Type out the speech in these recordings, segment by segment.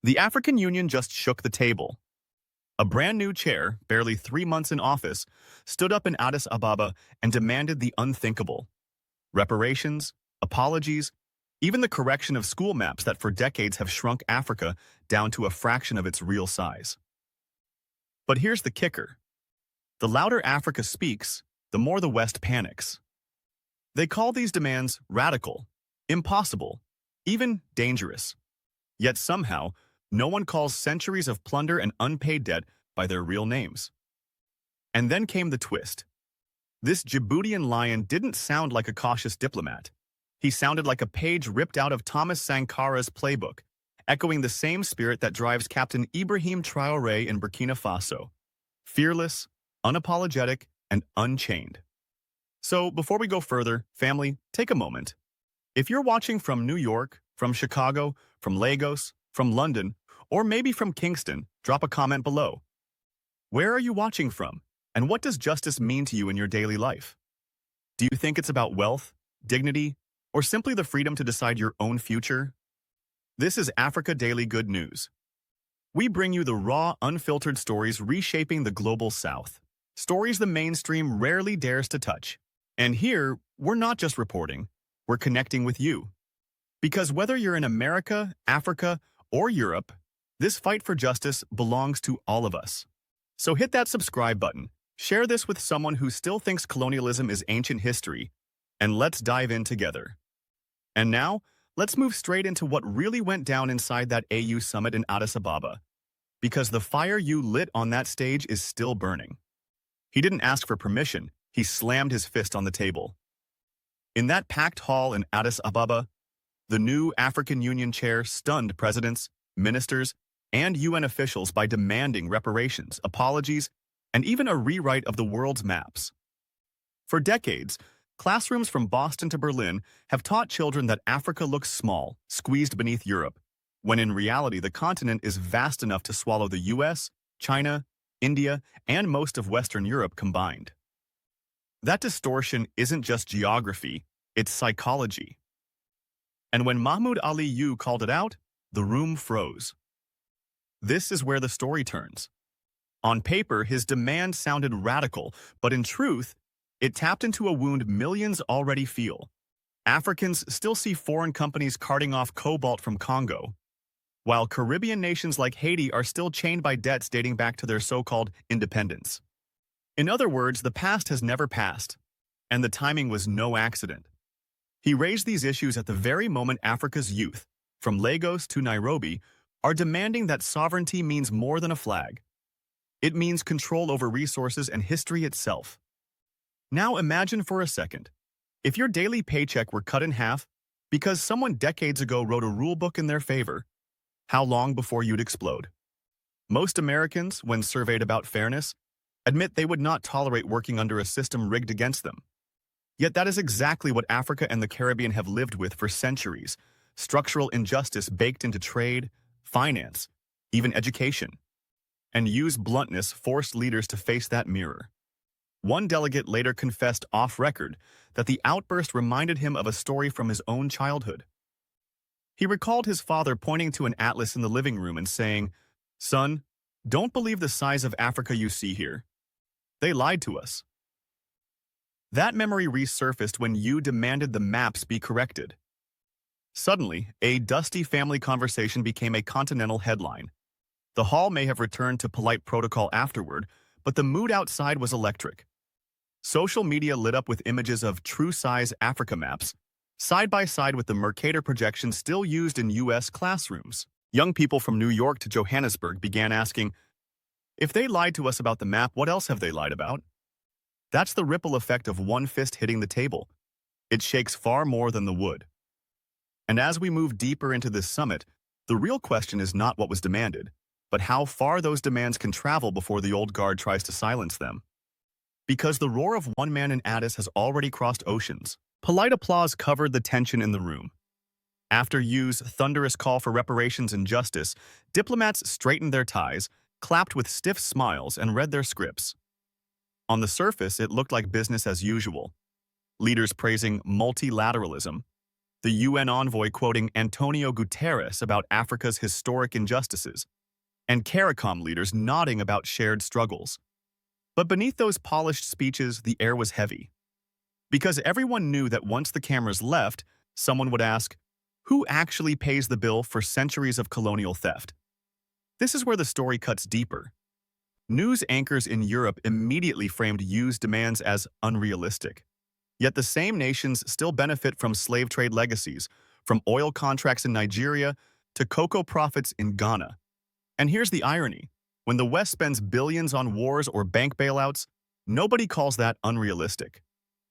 The African Union just shook the table. A brand new chair, barely 3 months in office, stood up in Addis Ababa and demanded the unthinkable. Reparations, apologies, even the correction of school maps that for decades have shrunk Africa down to a fraction of its real size. But here's the kicker. The louder Africa speaks, the more the West panics. They call these demands radical, impossible, even dangerous. Yet somehow, no one calls centuries of plunder and unpaid debt by their real names. And then came the twist. This Djiboutian lion didn't sound like a cautious diplomat. He sounded like a page ripped out of Thomas Sankara's playbook, echoing the same spirit that drives Captain Ibrahim Traoré in Burkina Faso. Fearless, unapologetic, and unchained. So before we go further, family, take a moment. If you're watching from New York, from Chicago, from Lagos, from London, or maybe from Kingston, drop a comment below. Where are you watching from, and what does justice mean to you in your daily life? Do you think it's about wealth, dignity, or simply the freedom to decide your own future? This is Africa Daily Good News. We bring you the raw, unfiltered stories reshaping the global South. Stories the mainstream rarely dares to touch. And here, we're not just reporting, we're connecting with you. Because whether you're in America, Africa, or Europe, this fight for justice belongs to all of us. So hit that subscribe button, share this with someone who still thinks colonialism is ancient history, and let's dive in together. And now, let's move straight into what really went down inside that AU summit in Addis Ababa. Because the fire you lit on that stage is still burning. He didn't ask for permission, he slammed his fist on the table. In that packed hall in Addis Ababa, the new African Union chair stunned presidents, ministers, and UN officials by demanding reparations, apologies, and even a rewrite of the world's maps. For decades, classrooms from Boston to Berlin have taught children that Africa looks small, squeezed beneath Europe, when in reality the continent is vast enough to swallow the US, China, India, and most of Western Europe combined. That distortion isn't just geography, it's psychology. And when Mahmoud Ali Yu called it out, the room froze. This is where the story turns. On paper, his demand sounded radical, but in truth, it tapped into a wound millions already feel. Africans still see foreign companies carting off cobalt from Congo, while Caribbean nations like Haiti are still chained by debts dating back to their so-called independence. In other words, the past has never passed, and the timing was no accident. He raised these issues at the very moment Africa's youth, from Lagos to Nairobi, are demanding that sovereignty means more than a flag. It means control over resources and history itself. Now imagine for a second, if your daily paycheck were cut in half because someone decades ago wrote a rule book in their favor, how long before you'd explode? Most Americans, when surveyed about fairness, admit they would not tolerate working under a system rigged against them. Yet that is exactly what Africa and the Caribbean have lived with for centuries, structural injustice baked into trade, finance, even education. And Yu's bluntness forced leaders to face that mirror. One delegate later confessed off-record that the outburst reminded him of a story from his own childhood. He recalled his father pointing to an atlas in the living room and saying, "Son, don't believe the size of Africa you see here. They lied to us." That memory resurfaced when Yu demanded the maps be corrected. Suddenly, a dusty family conversation became a continental headline. The hall may have returned to polite protocol afterward, but the mood outside was electric. Social media lit up with images of true-size Africa maps, side by side with the Mercator projection still used in U.S. classrooms. Young people from New York to Johannesburg began asking, if they lied to us about the map, what else have they lied about? That's the ripple effect of one fist hitting the table. It shakes far more than the wood. And as we move deeper into this summit, the real question is not what was demanded, but how far those demands can travel before the old guard tries to silence them. Because the roar of one man in Addis has already crossed oceans, polite applause covered the tension in the room. After Yu's thunderous call for reparations and justice, diplomats straightened their ties, clapped with stiff smiles, and read their scripts. On the surface, it looked like business as usual. Leaders praising multilateralism, the UN envoy quoting Antonio Guterres about Africa's historic injustices, and CARICOM leaders nodding about shared struggles. But beneath those polished speeches, the air was heavy. Because everyone knew that once the cameras left, someone would ask, who actually pays the bill for centuries of colonial theft? This is where the story cuts deeper. News anchors in Europe immediately framed UN's demands as unrealistic. Yet the same nations still benefit from slave trade legacies, from oil contracts in Nigeria to cocoa profits in Ghana. And here's the irony. When the West spends billions on wars or bank bailouts, nobody calls that unrealistic.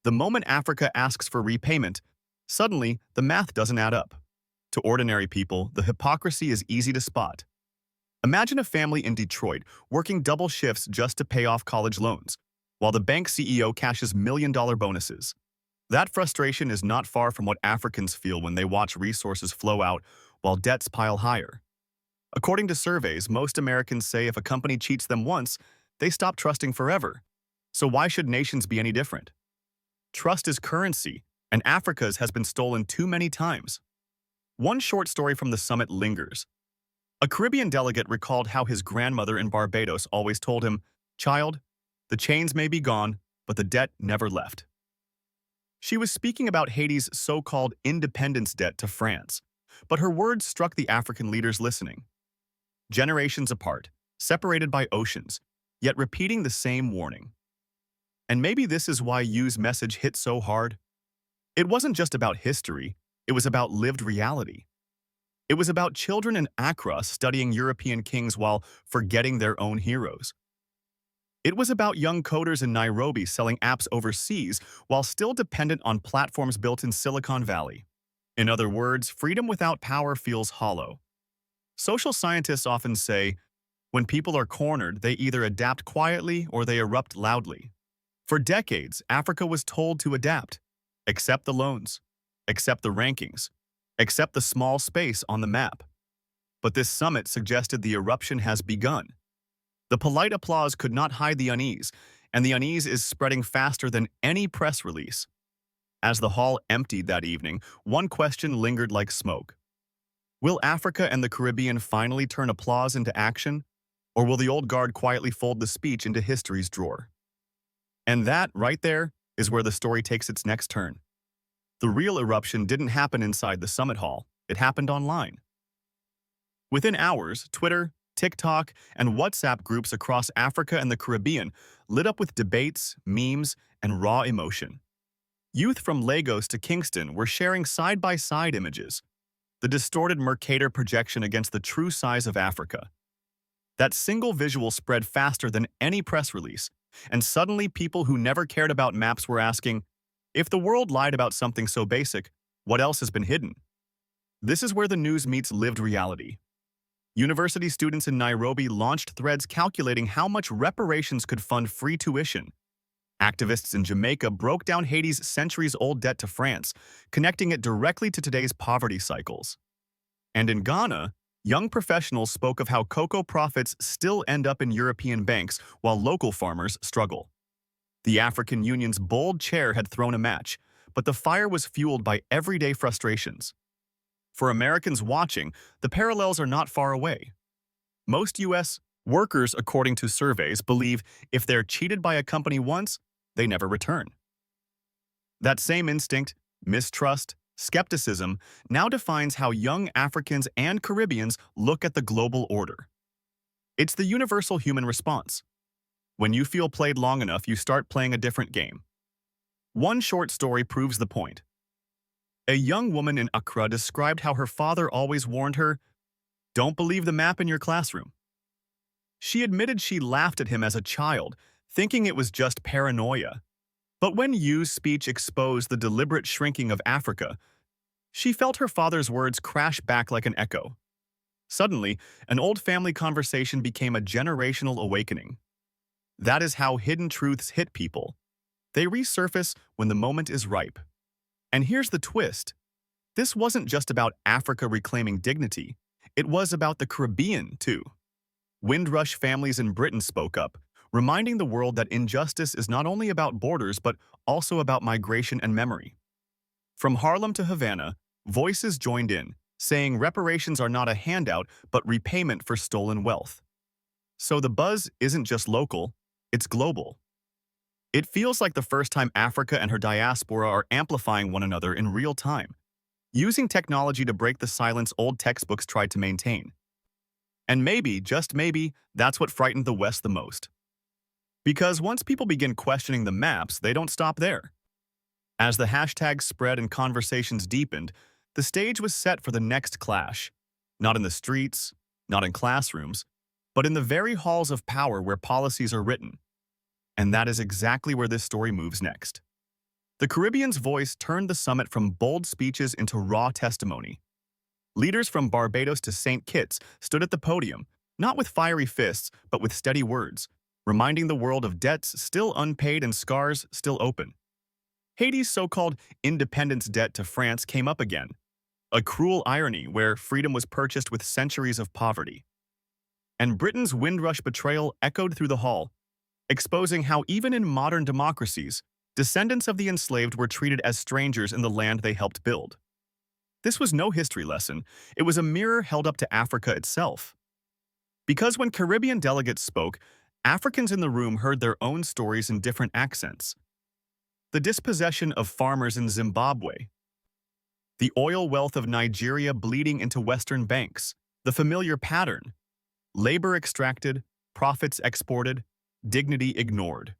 The moment Africa asks for repayment, suddenly the math doesn't add up. To ordinary people, the hypocrisy is easy to spot. Imagine a family in Detroit working double shifts just to pay off college loans, while the bank CEO cashes million-dollar bonuses. That frustration is not far from what Africans feel when they watch resources flow out while debts pile higher. According to surveys, most Americans say if a company cheats them once, they stop trusting forever. So why should nations be any different? Trust is currency, and Africa's has been stolen too many times. One short story from the summit lingers. A Caribbean delegate recalled how his grandmother in Barbados always told him, "Child, the chains may be gone, but the debt never left." She was speaking about Haiti's so-called independence debt to France, but her words struck the African leaders listening. Generations apart, separated by oceans, yet repeating the same warning. And maybe this is why Yu's message hit so hard. It wasn't just about history, it was about lived reality. It was about children in Accra studying European kings while forgetting their own heroes. It was about young coders in Nairobi selling apps overseas while still dependent on platforms built in Silicon Valley. In other words, freedom without power feels hollow. Social scientists often say, when people are cornered, they either adapt quietly or they erupt loudly. For decades, Africa was told to adapt. Accept the loans. Accept the rankings. Accept the small space on the map. But this summit suggested the eruption has begun. The polite applause could not hide the unease, and the unease is spreading faster than any press release. As the hall emptied that evening, one question lingered like smoke. Will Africa and the Caribbean finally turn applause into action, or will the old guard quietly fold the speech into history's drawer? And that, right there, is where the story takes its next turn. The real eruption didn't happen inside the summit hall, it happened online. Within hours, Twitter, TikTok, and WhatsApp groups across Africa and the Caribbean lit up with debates, memes, and raw emotion. Youth from Lagos to Kingston were sharing side-by-side images, the distorted Mercator projection against the true size of Africa. That single visual spread faster than any press release, and suddenly people who never cared about maps were asking, if the world lied about something so basic, what else has been hidden? This is where the news meets lived reality. University students in Nairobi launched threads calculating how much reparations could fund free tuition. Activists in Jamaica broke down Haiti's centuries-old debt to France, connecting it directly to today's poverty cycles. And in Ghana, young professionals spoke of how cocoa profits still end up in European banks while local farmers struggle. The African Union's bold chair had thrown a match, but the fire was fueled by everyday frustrations. For Americans watching, the parallels are not far away. Most U.S. workers, according to surveys, believe if they're cheated by a company once, they never return. That same instinct, mistrust, skepticism, now defines how young Africans and Caribbeans look at the global order. It's the universal human response. When you feel played long enough, you start playing a different game. One short story proves the point. A young woman in Accra described how her father always warned her, "Don't believe the map in your classroom." She admitted she laughed at him as a child, thinking it was just paranoia. But when Yu's speech exposed the deliberate shrinking of Africa, she felt her father's words crash back like an echo. Suddenly, an old family conversation became a generational awakening. That is how hidden truths hit people. They resurface when the moment is ripe. And here's the twist. This wasn't just about Africa reclaiming dignity. It was about the Caribbean, too. Windrush families in Britain spoke up, reminding the world that injustice is not only about borders but also about migration and memory. From Harlem to Havana, voices joined in, saying reparations are not a handout but repayment for stolen wealth. So the buzz isn't just local, it's global. It feels like the first time Africa and her diaspora are amplifying one another in real time, using technology to break the silence old textbooks tried to maintain. And maybe, just maybe, that's what frightened the West the most. Because once people begin questioning the maps, they don't stop there. As the hashtags spread and conversations deepened, the stage was set for the next clash. Not in the streets, not in classrooms, but in the very halls of power where policies are written. And that is exactly where this story moves next. The Caribbean's voice turned the summit from bold speeches into raw testimony. Leaders from Barbados to St. Kitts stood at the podium, not with fiery fists, but with steady words, reminding the world of debts still unpaid and scars still open. Haiti's so-called independence debt to France came up again, a cruel irony where freedom was purchased with centuries of poverty. And Britain's Windrush betrayal echoed through the hall, exposing how even in modern democracies, descendants of the enslaved were treated as strangers in the land they helped build. This was no history lesson, it was a mirror held up to Africa itself. Because when Caribbean delegates spoke, Africans in the room heard their own stories in different accents. The dispossession of farmers in Zimbabwe, the oil wealth of Nigeria bleeding into Western banks, the familiar pattern: labor extracted, profits exported, dignity ignored.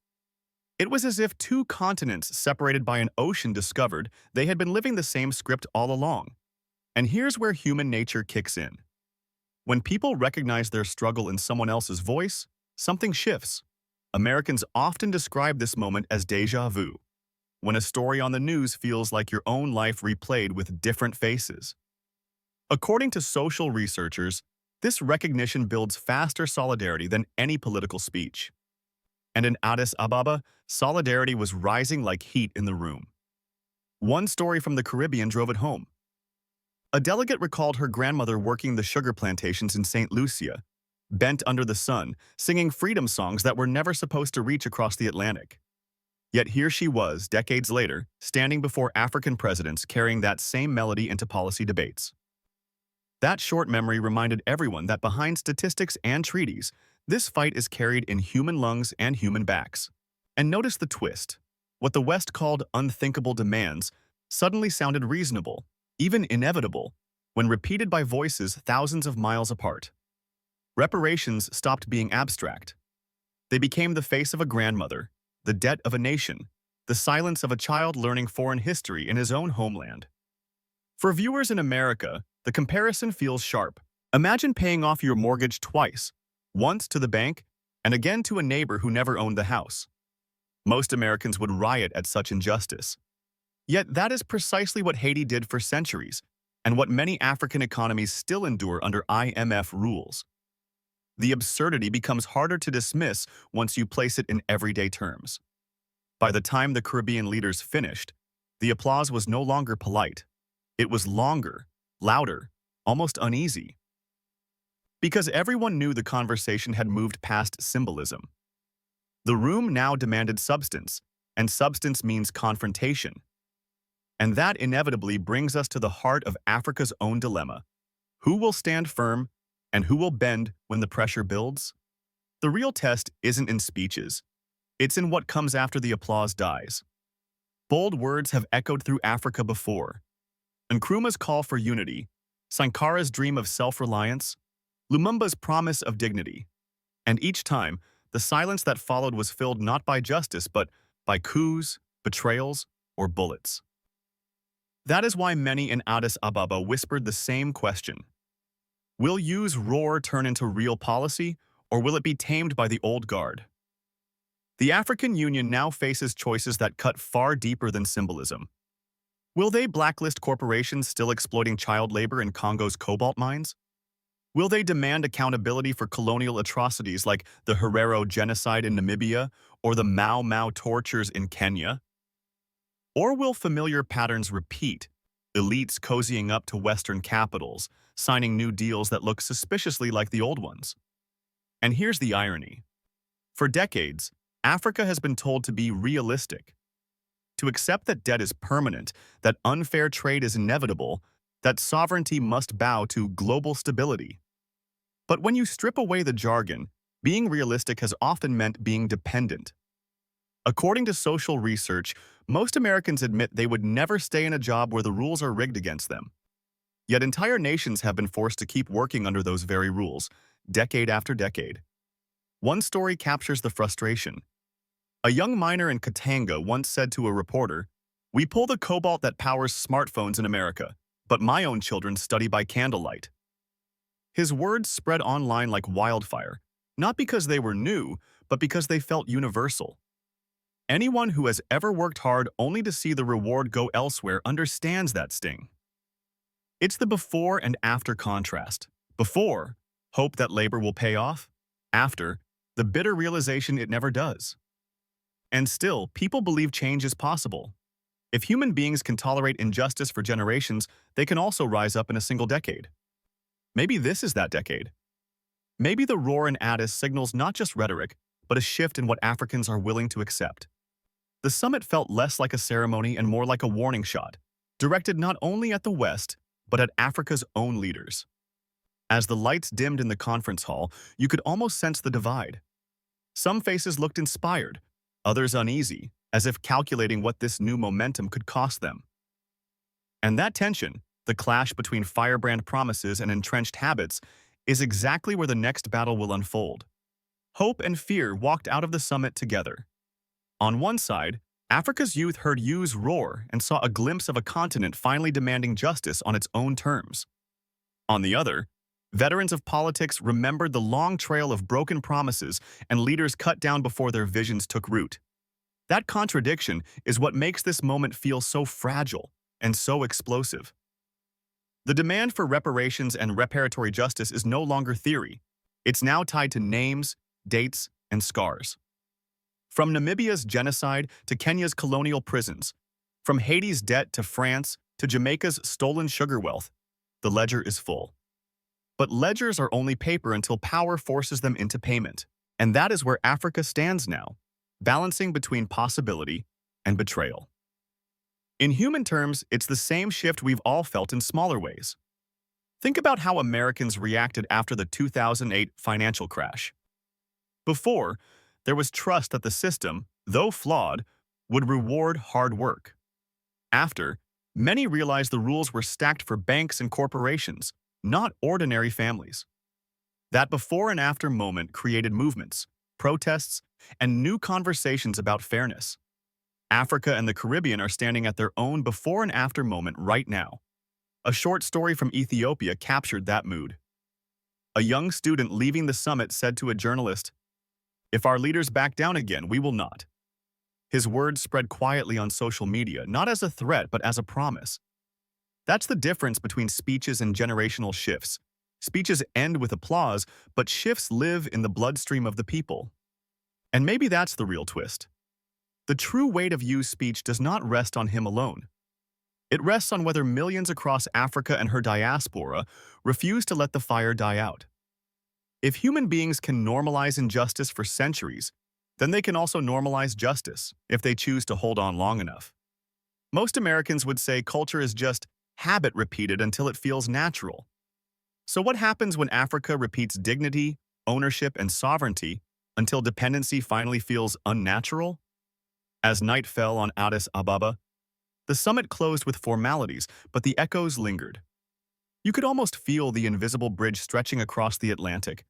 It was as if two continents separated by an ocean discovered they had been living the same script all along. And here's where human nature kicks in. When people recognize their struggle in someone else's voice, something shifts. Americans often describe this moment as déjà vu, when a story on the news feels like your own life replayed with different faces. According to social researchers, this recognition builds faster solidarity than any political speech. And in Addis Ababa, solidarity was rising like heat in the room. One story from the Caribbean drove it home. A delegate recalled her grandmother working the sugar plantations in St. Lucia, bent under the sun, singing freedom songs that were never supposed to reach across the Atlantic. Yet here she was, decades later, standing before African presidents carrying that same melody into policy debates. That short memory reminded everyone that behind statistics and treaties, this fight is carried in human lungs and human backs. And notice the twist. What the West called unthinkable demands suddenly sounded reasonable, even inevitable, when repeated by voices thousands of miles apart. Reparations stopped being abstract. They became the face of a grandmother, the debt of a nation, the silence of a child learning foreign history in his own homeland. For viewers in America, the comparison feels sharp. Imagine paying off your mortgage twice, once to the bank and again to a neighbor who never owned the house. Most Americans would riot at such injustice. Yet that is precisely what Haiti did for centuries, and what many African economies still endure under IMF rules. The absurdity becomes harder to dismiss once you place it in everyday terms. By the time the Caribbean leaders finished, the applause was no longer polite. It was longer, louder, almost uneasy. Because everyone knew the conversation had moved past symbolism. The room now demanded substance, and substance means confrontation. And that inevitably brings us to the heart of Africa's own dilemma. Who will stand firm, and who will bend when the pressure builds? The real test isn't in speeches. It's in what comes after the applause dies. Bold words have echoed through Africa before. Nkrumah's call for unity, Sankara's dream of self-reliance, Lumumba's promise of dignity. And each time, the silence that followed was filled not by justice, but by coups, betrayals, or bullets. That is why many in Addis Ababa whispered the same question. Will U's roar turn into real policy, or will it be tamed by the old guard? The African Union now faces choices that cut far deeper than symbolism. Will they blacklist corporations still exploiting child labor in Congo's cobalt mines? Will they demand accountability for colonial atrocities like the Herero genocide in Namibia or the Mau Mau tortures in Kenya? Or will familiar patterns repeat, elites cozying up to Western capitals, signing new deals that look suspiciously like the old ones? And here's the irony. For decades, Africa has been told to be realistic, to accept that debt is permanent, that unfair trade is inevitable, that sovereignty must bow to global stability. But when you strip away the jargon, being realistic has often meant being dependent. According to social research, most Americans admit they would never stay in a job where the rules are rigged against them. Yet entire nations have been forced to keep working under those very rules, decade after decade. One story captures the frustration. A young miner in Katanga once said to a reporter, "We pull the cobalt that powers smartphones in America, but my own children study by candlelight." His words spread online like wildfire, not because they were new, but because they felt universal. Anyone who has ever worked hard only to see the reward go elsewhere understands that sting. It's the before and after contrast. Before, hope that labor will pay off. After, the bitter realization it never does. And still, people believe change is possible. If human beings can tolerate injustice for generations, they can also rise up in a single decade. Maybe this is that decade. Maybe the roar in Addis signals not just rhetoric, but a shift in what Africans are willing to accept. The summit felt less like a ceremony and more like a warning shot, directed not only at the West, but at Africa's own leaders. As the lights dimmed in the conference hall, you could almost sense the divide. Some faces looked inspired, others uneasy, as if calculating what this new momentum could cost them. And that tension, the clash between firebrand promises and entrenched habits, is exactly where the next battle will unfold. Hope and fear walked out of the summit together. On one side, Africa's youth heard youths roar and saw a glimpse of a continent finally demanding justice on its own terms. On the other, veterans of politics remembered the long trail of broken promises and leaders cut down before their visions took root. That contradiction is what makes this moment feel so fragile and so explosive. The demand for reparations and reparatory justice is no longer theory. It's now tied to names, dates, and scars. From Namibia's genocide to Kenya's colonial prisons, from Haiti's debt to France to Jamaica's stolen sugar wealth, the ledger is full. But ledgers are only paper until power forces them into payment. And that is where Africa stands now, balancing between possibility and betrayal. In human terms, it's the same shift we've all felt in smaller ways. Think about how Americans reacted after the 2008 financial crash. Before, there was trust that the system, though flawed, would reward hard work. After, many realized the rules were stacked for banks and corporations, not ordinary families. That before and after moment created movements, protests, and new conversations about fairness. Africa and the Caribbean are standing at their own before and after moment right now. A short story from Ethiopia captured that mood. A young student leaving the summit said to a journalist, "If our leaders back down again, we will not." His words spread quietly on social media, not as a threat, but as a promise. That's the difference between speeches and generational shifts. Speeches end with applause, but shifts live in the bloodstream of the people. And maybe that's the real twist. The true weight of Yu's speech does not rest on him alone. It rests on whether millions across Africa and her diaspora refuse to let the fire die out. If human beings can normalize injustice for centuries, then they can also normalize justice if they choose to hold on long enough. Most Americans would say culture is just habit repeated until it feels natural. So what happens when Africa repeats dignity, ownership, and sovereignty until dependency finally feels unnatural? As night fell on Addis Ababa, the summit closed with formalities, but the echoes lingered. You could almost feel the invisible bridge stretching across the Atlantic,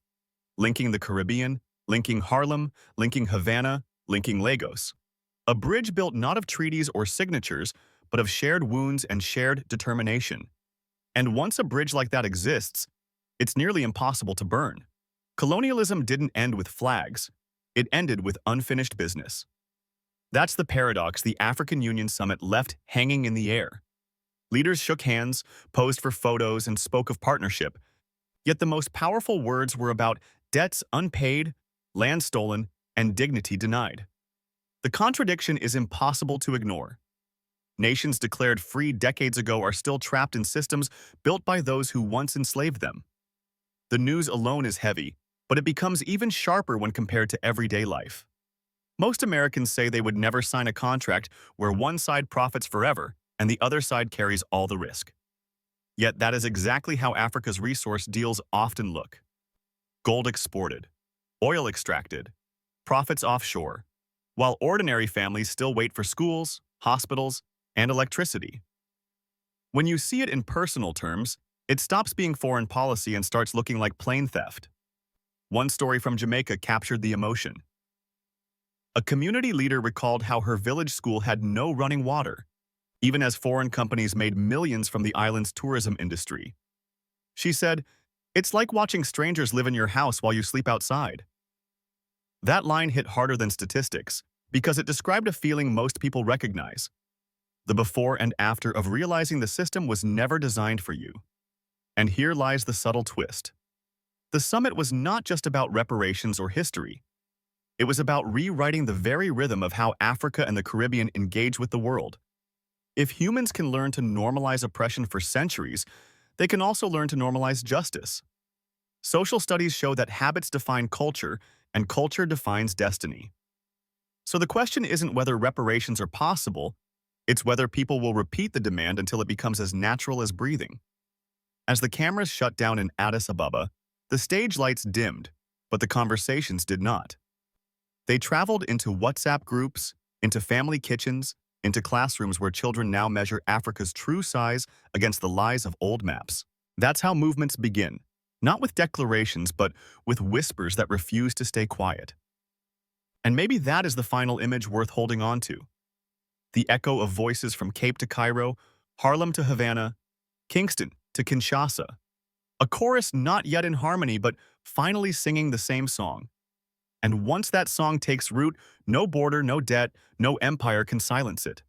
linking the Caribbean, linking Harlem, linking Havana, linking Lagos. A bridge built not of treaties or signatures, but of shared wounds and shared determination. And once a bridge like that exists, it's nearly impossible to burn. Colonialism didn't end with flags. It ended with unfinished business. That's the paradox the African Union Summit left hanging in the air. Leaders shook hands, posed for photos, and spoke of partnership. Yet the most powerful words were about debts unpaid, land stolen, and dignity denied. The contradiction is impossible to ignore. Nations declared free decades ago are still trapped in systems built by those who once enslaved them. The news alone is heavy, but it becomes even sharper when compared to everyday life. Most Americans say they would never sign a contract where one side profits forever and the other side carries all the risk. Yet that is exactly how Africa's resource deals often look. Gold exported, oil extracted, profits offshore, while ordinary families still wait for schools, hospitals, and electricity. When you see it in personal terms, it stops being foreign policy and starts looking like plain theft. One story from Jamaica captured the emotion. A community leader recalled how her village school had no running water, even as foreign companies made millions from the island's tourism industry. She said, "It's like watching strangers live in your house while you sleep outside." That line hit harder than statistics because it described a feeling most people recognize: the before and after of realizing the system was never designed for you. And here lies the subtle twist. The summit was not just about reparations or history. It was about rewriting the very rhythm of how Africa and the Caribbean engage with the world. If humans can learn to normalize oppression for centuries, they can also learn to normalize justice. Social studies show that habits define culture, and culture defines destiny. So the question isn't whether reparations are possible, it's whether people will repeat the demand until it becomes as natural as breathing. As the cameras shut down in Addis Ababa, the stage lights dimmed, but the conversations did not. They traveled into WhatsApp groups, into family kitchens, into classrooms where children now measure Africa's true size against the lies of old maps. That's how movements begin, not with declarations, but with whispers that refuse to stay quiet. And maybe that is the final image worth holding on to. The echo of voices from Cape to Cairo, Harlem to Havana, Kingston to Kinshasa. A chorus not yet in harmony, but finally singing the same song. And once that song takes root, no border, no debt, no empire can silence it.